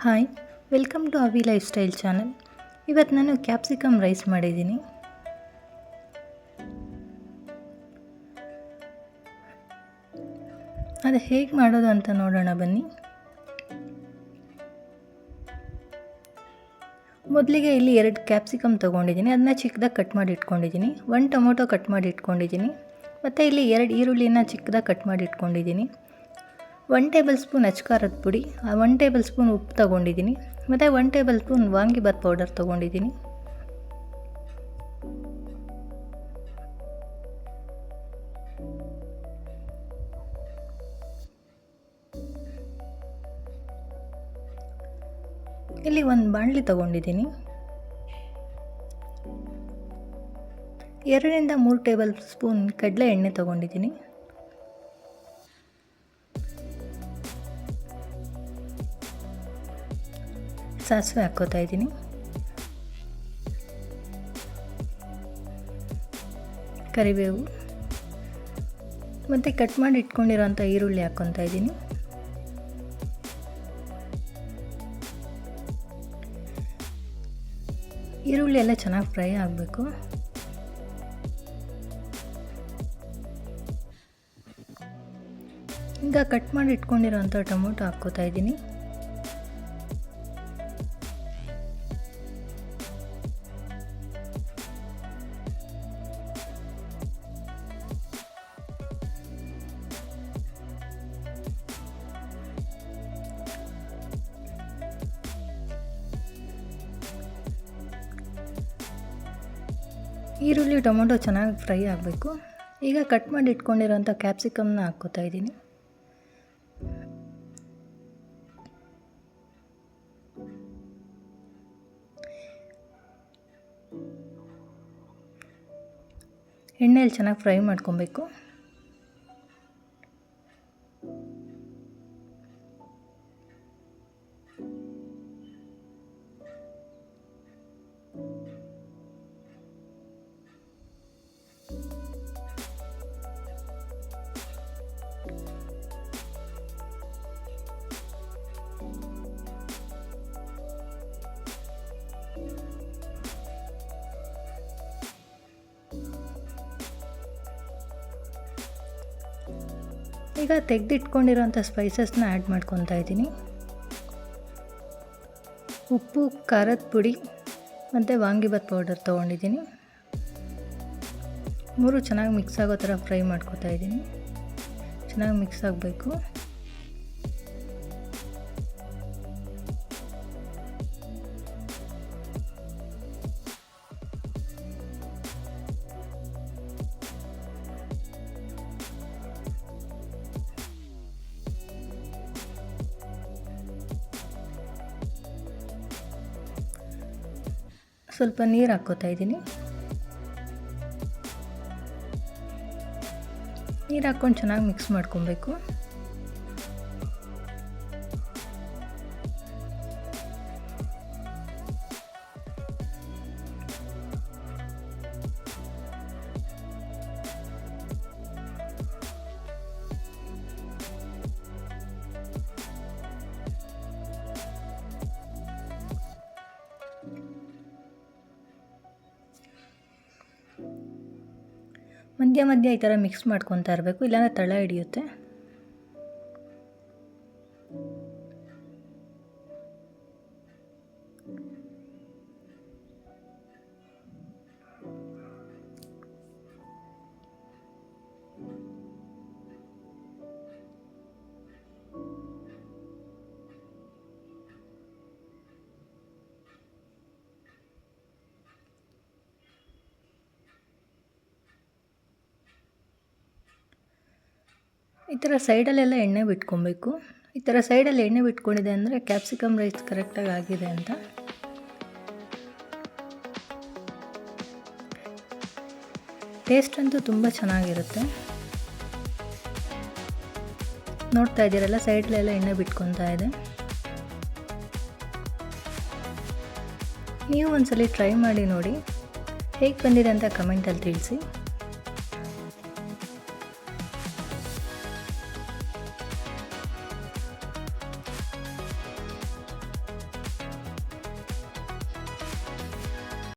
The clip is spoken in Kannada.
ಹಾಯ್, ವೆಲ್ಕಮ್ ಟು ಅವಿ ಲೈಫ್ ಸ್ಟೈಲ್ ಚಾನಲ್. ಇವತ್ತು ನಾನು ಕ್ಯಾಪ್ಸಿಕಮ್ ರೈಸ್ ಮಾಡಿದ್ದೀನಿ. ಅದು ಹೇಗೆ ಮಾಡೋದು ಅಂತ ನೋಡೋಣ ಬನ್ನಿ. ಮೊದಲಿಗೆ ಇಲ್ಲಿ 2 ಕ್ಯಾಪ್ಸಿಕಮ್ ತೊಗೊಂಡಿದ್ದೀನಿ. ಅದನ್ನ ಚಿಕ್ಕದಾಗಿ ಕಟ್ ಮಾಡಿ ಇಟ್ಕೊಂಡಿದ್ದೀನಿ. 1 ಟೊಮೊಟೊ ಕಟ್ ಮಾಡಿ ಇಟ್ಕೊಂಡಿದ್ದೀನಿ. ಮತ್ತು ಇಲ್ಲಿ 2 ಈರುಳ್ಳಿನ ಚಿಕ್ಕದಾಗಿ ಕಟ್ ಮಾಡಿ ಇಟ್ಕೊಂಡಿದ್ದೀನಿ. 1 ಟೇಬಲ್ ಸ್ಪೂನ್ ಅಚ್ಕಾರದ ಪುಡಿ, 1 ಟೇಬಲ್ ಸ್ಪೂನ್ ಉಪ್ಪು ತೊಗೊಂಡಿದ್ದೀನಿ. ಮತ್ತು 1 ಟೇಬಲ್ ಸ್ಪೂನ್ ವಾಂಗಿಬಾತ್ ಪೌಡರ್ ತೊಗೊಂಡಿದ್ದೀನಿ. ಇಲ್ಲಿ ಒಂದು ಬಾಣಲಿ ತೊಗೊಂಡಿದ್ದೀನಿ. 2 ರಿಂದ 3 ಟೇಬಲ್ ಸ್ಪೂನ್ ಕಡಲೆ ಎಣ್ಣೆ ತೊಗೊಂಡಿದ್ದೀನಿ. ಸಾಸಿವೆ ಹಾಕ್ಕೋತಾ ಇದ್ದೀನಿ. ಕರಿಬೇವು ಮತ್ತು ಕಟ್ ಮಾಡಿ ಇಟ್ಕೊಂಡಿರೋಂಥ ಈರುಳ್ಳಿ ಹಾಕ್ಕೊತಾ ಇದ್ದೀನಿ. ಈರುಳ್ಳಿ ಎಲ್ಲ ಚೆನ್ನಾಗಿ ಫ್ರೈ ಆಗಬೇಕು. ಈಗ ಕಟ್ ಮಾಡಿ ಇಟ್ಕೊಂಡಿರೋಂಥ ಟೊಮೊಟೊ ಹಾಕ್ಕೋತಾ ಇದ್ದೀನಿ. ಈರುಳ್ಳಿ ಟೊಮೊಟೊ ಚೆನ್ನಾಗಿ ಫ್ರೈ ಆಗಬೇಕು. ಈಗ ಕಟ್ ಮಾಡಿ ಇಟ್ಕೊಂಡಿರೋಂಥ ಕ್ಯಾಪ್ಸಿಕಮ್ನ ಹಾಕ್ಕೋತಾ ಇದ್ದೀನಿ. ಎಣ್ಣೆಯಲ್ಲಿ ಚೆನ್ನಾಗಿ ಫ್ರೈ ಮಾಡ್ಕೊಬೇಕು. ಈಗ ತೆಗೆದಿಟ್ಕೊಂಡಿರೋಂಥ ಸ್ಪೈಸಸ್ನ ಆ್ಯಡ್ ಮಾಡ್ಕೊತಾ ಇದ್ದೀನಿ. ಉಪ್ಪು, ಖಾರದ ಪುಡಿ ಮತ್ತು ವಾಂಗಿಬಾತ್ ಪೌಡರ್ ತೊಗೊಂಡಿದ್ದೀನಿ. 3 ಚೆನ್ನಾಗಿ ಮಿಕ್ಸ್ ಆಗೋ ಥರ ಫ್ರೈ ಮಾಡ್ಕೊತಾ ಇದ್ದೀನಿ. ಚೆನ್ನಾಗಿ ಮಿಕ್ಸ್ ಆಗಬೇಕು. ಸ್ವಲ್ಪ ನೀರು ಹಾಕ್ಕೋತಾ ಇದ್ದೀನಿ. ನೀರು ಹಾಕ್ಕೊಂಡು ಚೆನ್ನಾಗಿ ಮಿಕ್ಸ್ ಮಾಡ್ಕೊಬೇಕು. ಮಧ್ಯ ಮಧ್ಯ ಈ ಥರ ಮಿಕ್ಸ್ ಮಾಡ್ಕೊತಾ ಇರಬೇಕು, ಇಲ್ಲಾಂದರೆ ತಳ ಹಿಡಿಯುತ್ತೆ. ಈ ಥರ ಸೈಡಲ್ಲೆಲ್ಲ ಎಣ್ಣೆ ಬಿಟ್ಕೊಬೇಕು. ಈ ಥರ ಸೈಡಲ್ಲಿ ಎಣ್ಣೆ ಬಿಟ್ಕೊಂಡಿದೆ ಅಂದರೆ ಕ್ಯಾಪ್ಸಿಕಮ್ ರೈಸ್ ಕರೆಕ್ಟಾಗಿ ಆಗಿದೆ ಅಂತ. ಟೇಸ್ಟ್ ಅಂತೂ ತುಂಬ ಚೆನ್ನಾಗಿರುತ್ತೆ. ನೋಡ್ತಾ ಇದ್ದೀರಲ್ಲ, ಸೈಡಲ್ಲೆಲ್ಲ ಎಣ್ಣೆ ಬಿಟ್ಕೊತಾ ಇದೆ. ನೀವು ಒಂದ್ಸಲಿ ಟ್ರೈ ಮಾಡಿ ನೋಡಿ, ಹೇಗೆ ಬಂದಿದೆ ಅಂತ ಕಮೆಂಟಲ್ಲಿ ತಿಳಿಸಿ.